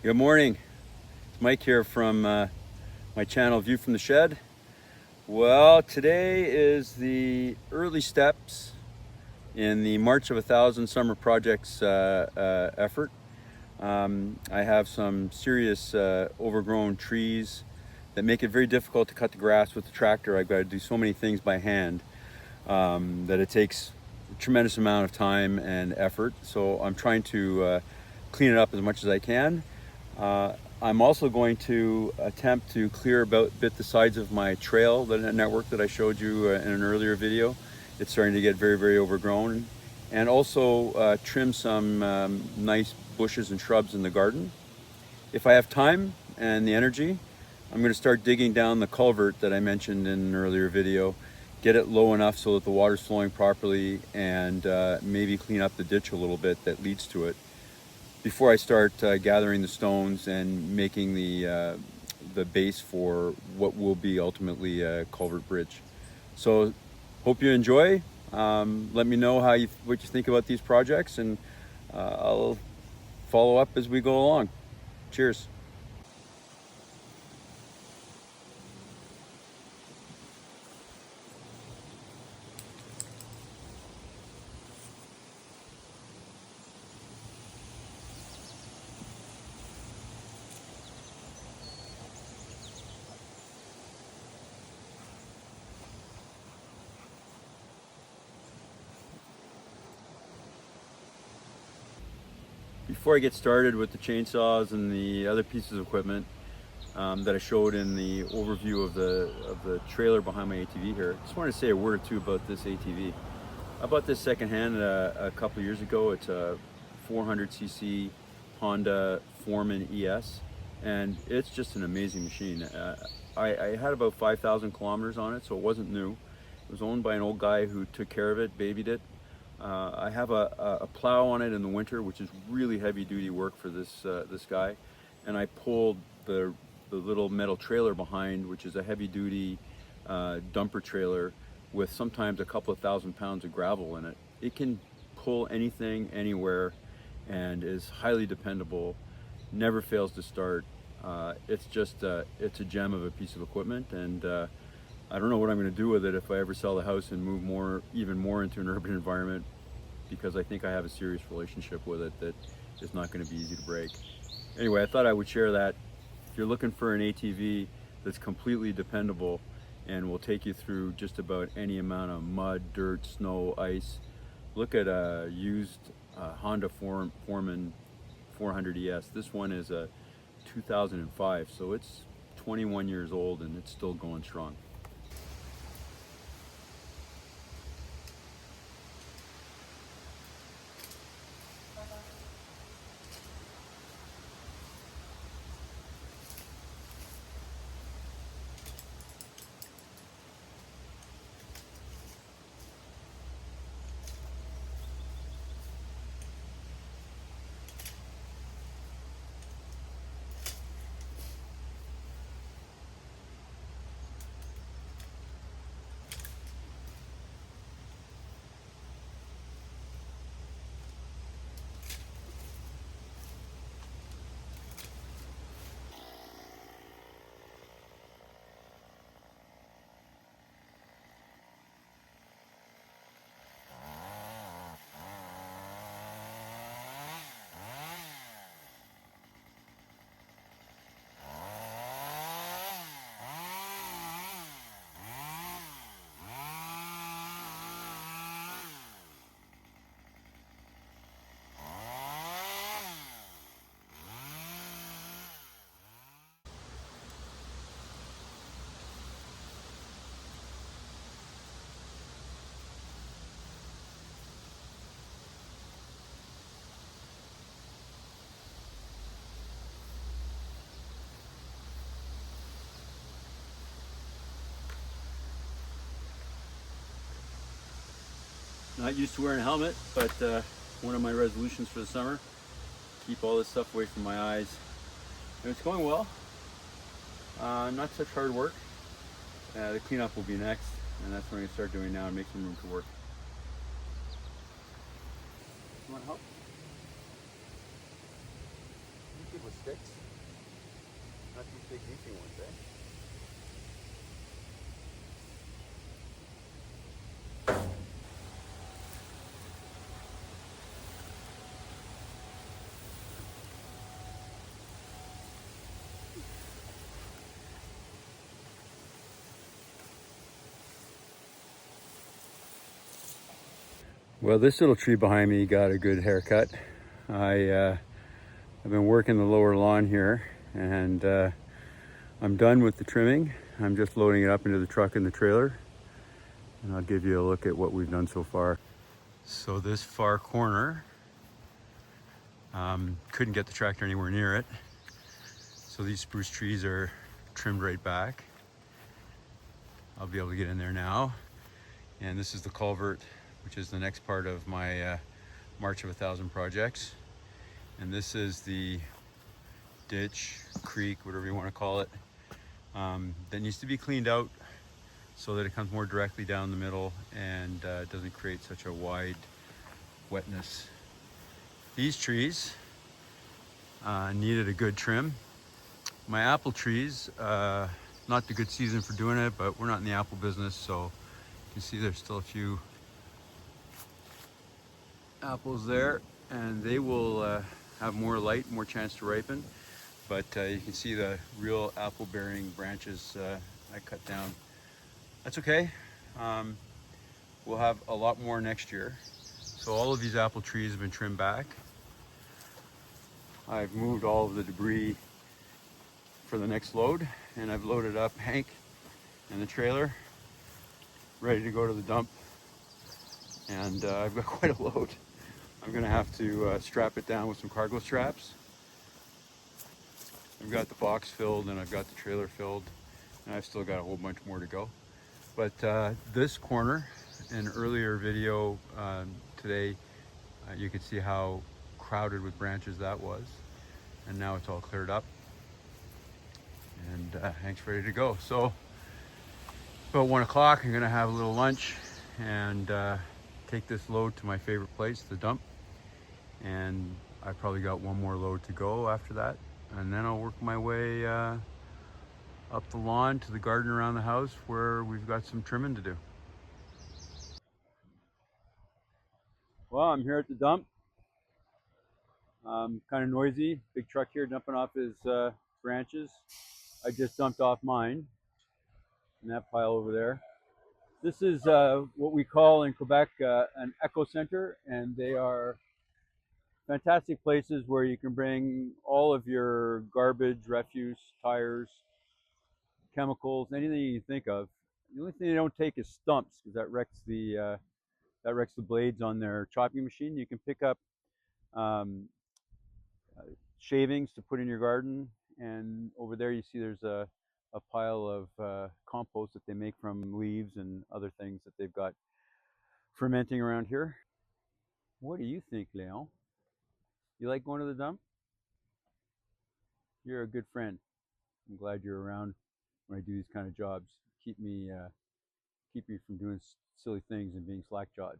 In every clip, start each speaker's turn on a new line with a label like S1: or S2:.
S1: Good morning. It's Mike here from my channel View from the Shed. Well, today is the early steps in the March of 1,000 Summer Projects effort. I have some serious overgrown trees that make it very difficult to cut the grass with the tractor. I've got to do so many things by hand that it takes a tremendous amount of time and effort. So I'm trying to clean it up as much as I can. I'm also going to attempt to clear about bit the sides of my trail, the network that I showed you in an earlier video. It's starting to get very overgrown, and also trim some nice bushes and shrubs in the garden. If I have time and the energy, I'm going to start digging down the culvert that I mentioned in an earlier video, get it low enough so that the water's flowing properly, and maybe clean up the ditch a little bit that leads to it before I start gathering the stones and making the base for what will be ultimately a culvert bridge. So hope you enjoy. Let me know what you think about these projects, and I'll follow up as we go along. Cheers. Before I get started with the chainsaws and the other pieces of equipment that I showed in the overview of the trailer behind my ATV here, I just wanted to say a word or two about this ATV. I bought this secondhand a couple of years ago. It's a 400cc Honda Foreman ES, and it's just an amazing machine. I had about 5,000 kilometers on it, so it wasn't new. It was owned by an old guy who took care of it, babied it. I have a plow on it in the winter, which is really heavy duty work for this guy, and I pulled the little metal trailer behind, which is a heavy duty dumper trailer with sometimes a couple of 1,000 pounds of gravel in it. It can pull anything, anywhere, and is highly dependable, never fails to start. It's a gem of a piece of equipment, and I don't know what I'm going to do with it if I ever sell the house and move even more into an urban environment, because I think I have a serious relationship with it that is not going to be easy to break. Anyway, I thought I would share that. If you're looking for an ATV that's completely dependable and will take you through just about any amount of mud, dirt, snow, ice, look at a used Honda Foreman 400 ES. This one is a 2005, so it's 21 years old and it's still going strong. Not used to wearing a helmet, but one of my resolutions for the summer, keep all this stuff away from my eyes. And it's going well. Not such hard work. The cleanup will be next, and that's what I'm going to start doing now and make some room for work. You want help? with sticks. Not these big beefy ones, eh? Well, this little tree behind me got a good haircut. I've been working the lower lawn here, and I'm done with the trimming. I'm just loading it up into the truck and the trailer, and I'll give you a look at what we've done so far. So this far corner, couldn't get the tractor anywhere near it. So these spruce trees are trimmed right back. I'll be able to get in there now. And this is the culvert, which is the next part of my March of 1,000 projects. And this is the ditch, creek, whatever you want to call it, that needs to be cleaned out so that it comes more directly down the middle and doesn't create such a wide wetness. These trees needed a good trim. My apple trees, not the good season for doing it, but we're not in the apple business, so you can see there's still a few apples there, and they will have more light, more chance to ripen. But you can see the real apple bearing branches I cut down. That's okay. Um, we'll have a lot more next year. So all of these apple trees have been trimmed back. I've moved all of the debris for the next load, and I've loaded up Hank and the trailer, ready to go to the dump. And I've got quite a load. I'm gonna have to strap it down with some cargo straps. I've got the box filled and I've got the trailer filled, and I've still got a whole bunch more to go. But this corner, an earlier video today, you could see how crowded with branches that was. And now it's all cleared up. And Hank's ready to go. So about 1 o'clock, I'm gonna have a little lunch and take this load to my favorite place, the dump. And I probably got one more load to go after that. And then I'll work my way up the lawn to the garden around the house where we've got some trimming to do. Well, I'm here at the dump. Kind of noisy. Big truck here dumping off his branches. I just dumped off mine in that pile over there. This is what we call in Quebec an eco center, and they are fantastic places where you can bring all of your garbage, refuse, tires, chemicals, anything you can think of. The only thing they don't take is stumps, because that wrecks the blades on their chopping machine. You can pick up um, shavings to put in your garden, and over there you see there's a pile of compost that they make from leaves and other things that they've got fermenting around here. What do you think, Leon? You like going to the dump? You're a good friend. I'm glad you're around when I do these kind of jobs. Keep me from doing silly things and being slack-jawed.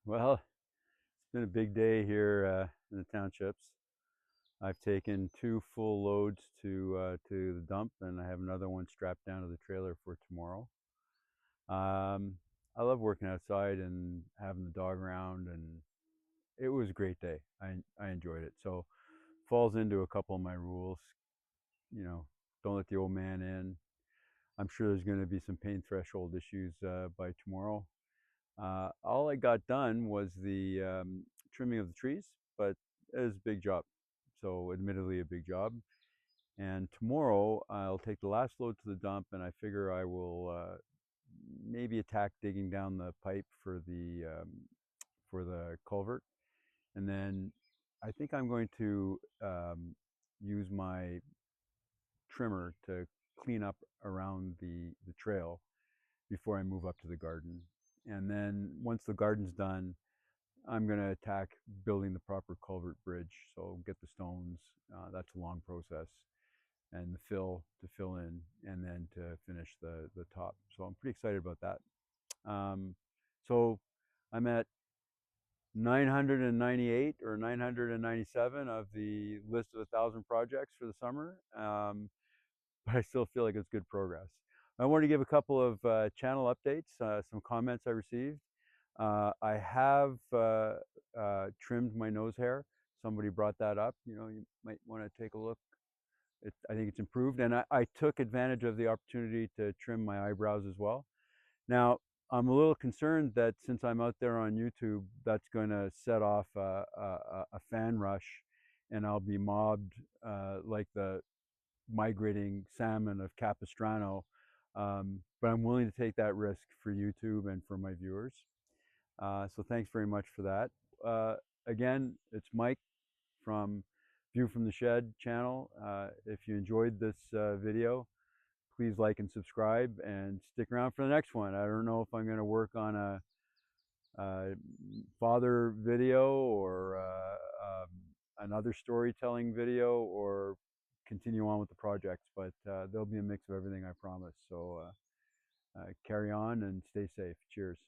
S1: Well, it's been a big day here in the townships. I've taken 2 full loads to the dump, and I have another one strapped down to the trailer for tomorrow. I love working outside and having the dog around, and it was a great day. I enjoyed it. So falls into a couple of my rules. You know, don't let the old man in. I'm sure there's going to be some pain threshold issues by tomorrow. All I got done was the trimming of the trees, but it was a big job. So admittedly a big job. And tomorrow I'll take the last load to the dump, and I figure I will maybe attack digging down the pipe for the culvert. And then I think I'm going to use my trimmer to clean up around the trail before I move up to the garden. And then once the garden's done, I'm going to attack building the proper culvert bridge. So get the stones. That's a long process, and the fill to fill in, and then to finish the top. So I'm pretty excited about that. So I'm at 998 or 997 of the list of 1,000 projects for the summer, but I still feel like it's good progress. I want to give a couple of channel updates, some comments I received. I have trimmed my nose hair. Somebody brought that up. You might want to take a look. I think it's improved, and I took advantage of the opportunity to trim my eyebrows as well. Now, I'm a little concerned that since I'm out there on YouTube, that's going to set off a fan rush, and I'll be mobbed like the migrating salmon of Capistrano. But I'm willing to take that risk for YouTube and for my viewers. So thanks very much for that. Again, it's Mike from View from the Shed channel. If you enjoyed this video, please like and subscribe and stick around for the next one. I don't know if I'm going to work on a father video or another storytelling video or continue on with the projects, but there'll be a mix of everything, I promise. So carry on and stay safe. Cheers.